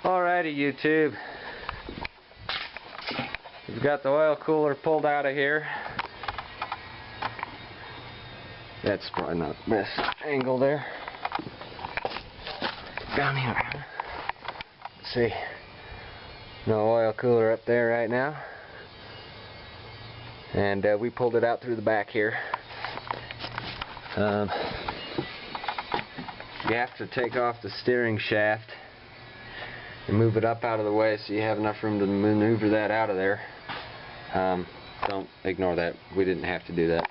Alrighty, YouTube. We've got the oil cooler pulled out of here. That's probably not the best angle there. Down here. Let's see. No oil cooler up there right now. And we pulled it out through the back here. You have to take off the steering shaft and move it up out of the way so you have enough room to maneuver that out of there. Don't ignore that. We didn't have to do that.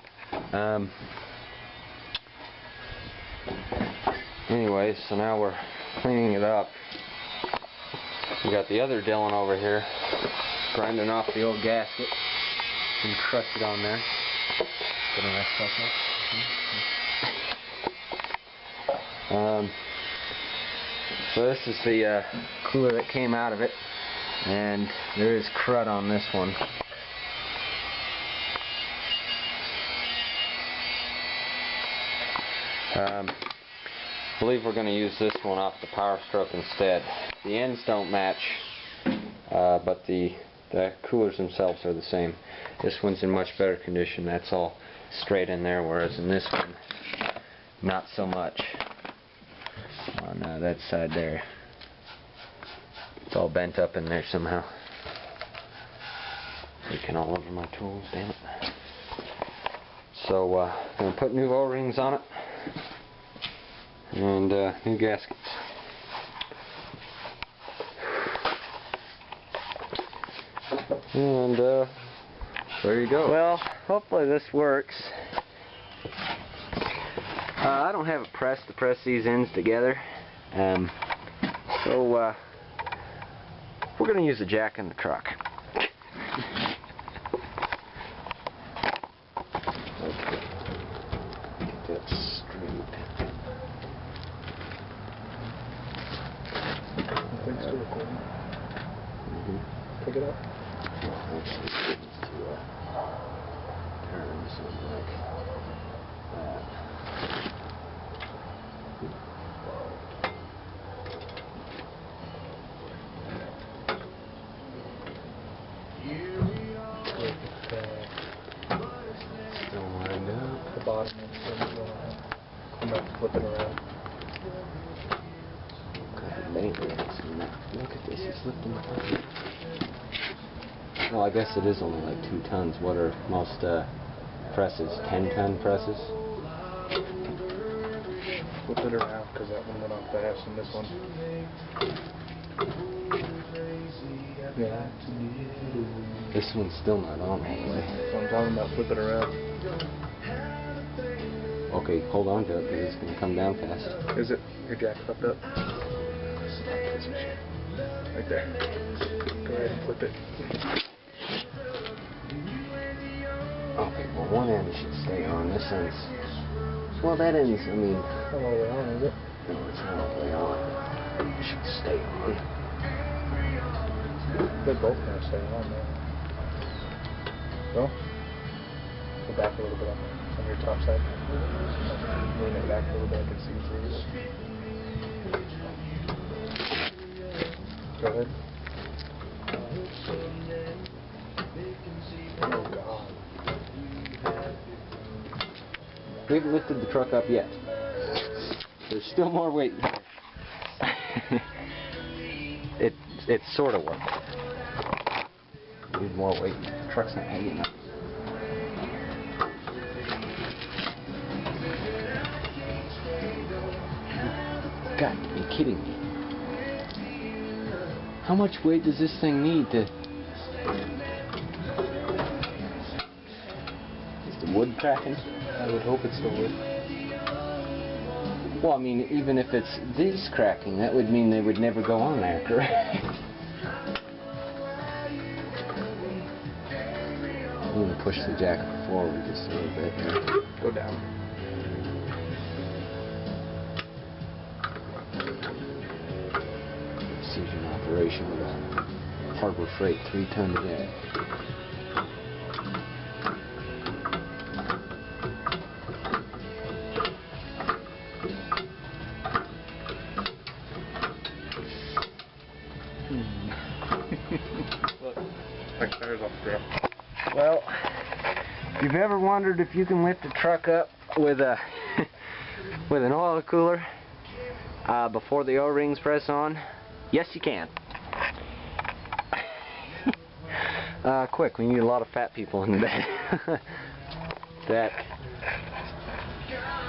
Anyways, so now we're cleaning it up. We got the other Dylan over here grinding off the old gasket and crushed it on there. Get a nice touch up. So this is the cooler that came out of it, and there is crud on this one. I believe we're going to use this one off the Power Stroke instead. The ends don't match, but the coolers themselves are the same. This one's in much better condition. That's all straight in there, whereas in this one, not so much. On that side there, it's all bent up in there somehow. Leaking all over my tools, damn it. So I'm going to put new O-rings on it and new gaskets. And there you go. Well, hopefully this works. I don't have a press to press these ends together, so we're going to use a jack in the truck. Okay. Get that straight. Pick it up. Well, actually, it needs to turn something like that. Still lined up. The bottom is come back, flip it around. Look at this, it's lifting the front. Well, I guess it is only like 2 tons. What are most presses? 10-ton presses? Flip it around because that one went off fast and this one. Yeah. This one's still not on all the way. So I'm talking about flip it around. Okay, hold on to it because it's going to come down fast. Is it? Your jack flipped up? Right there. Go ahead and flip it. Okay, well one end should stay on. This end's... Well, that end's, I mean... Not all the way on, is it? No, it's not all the way on. It should stay on. They both kind of stay on there. Go. Go back a little bit on your top side. Lean it back a little bit, I can see through it. Go ahead. Oh God. We haven't lifted the truck up yet. There's still more weight there. It sort of worked. Need more weight. The truck's not heavy enough. You've got to be kidding me. How much weight does this thing need to... Is the wood cracking? I would hope it's the wood. Well, I mean, even if it's this cracking, that would mean they would never go on there, correct? I'm going to push the jack forward just a little bit here. Go down. Precision operation with a Harbor Freight 3-ton jack. tires off the ground. Well, if you've ever wondered if you can lift a truck up with a with an oil cooler before the O-rings press on, yes you can. Quick, we need a lot of fat people in the bed. That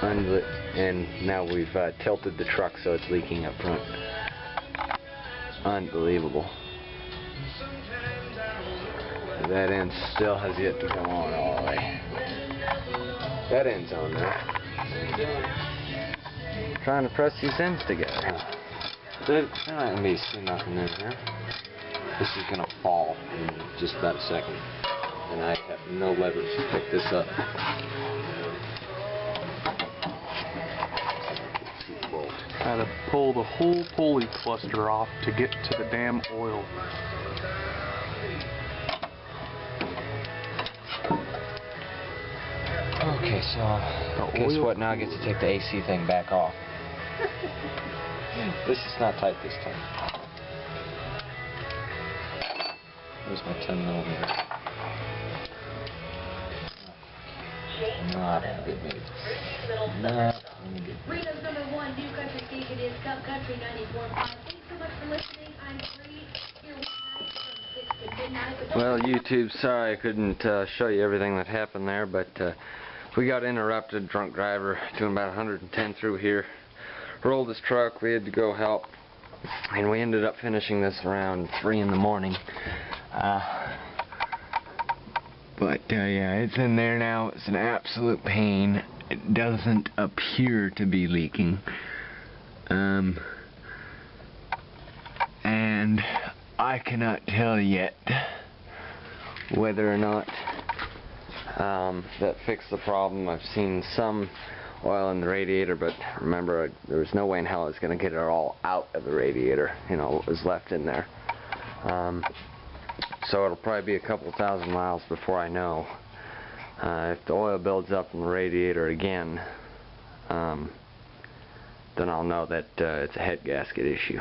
and now we've tilted the truck so it's leaking up front. Unbelievable. That end still has yet to come on all the way. That end's on now. Trying to press these ends together. There might be nothing in here. This is going to fall in just about a second. And I have no leverage to pick this up. I had to pull the whole pulley cluster off to get to the damn oil. Okay, so guess what? Now I get to take the AC thing back off. This is not tight this time. Where's my 10mm? Not in a good mood. Not in a good mood. Reno's #1 new country station is Cup Country 94.5. Thanks so much for listening. I'm Free here weeknights from 6 to midnight. Well, YouTube, sorry I couldn't show you everything that happened there, but we got interrupted. Drunk driver doing about 110 through here. Rolled his truck. We had to go help, and we ended up finishing this around 3 in the morning. But yeah, it's in there now. It's an absolute pain. It doesn't appear to be leaking. And I cannot tell yet whether or not that fixed the problem. I've seen some oil in the radiator, but remember, there was no way in hell I was going to get it all out of the radiator. You know, what was left in there. So it'll probably be a couple thousand miles before I know. If the oil builds up in the radiator again, then I'll know that it's a head gasket issue.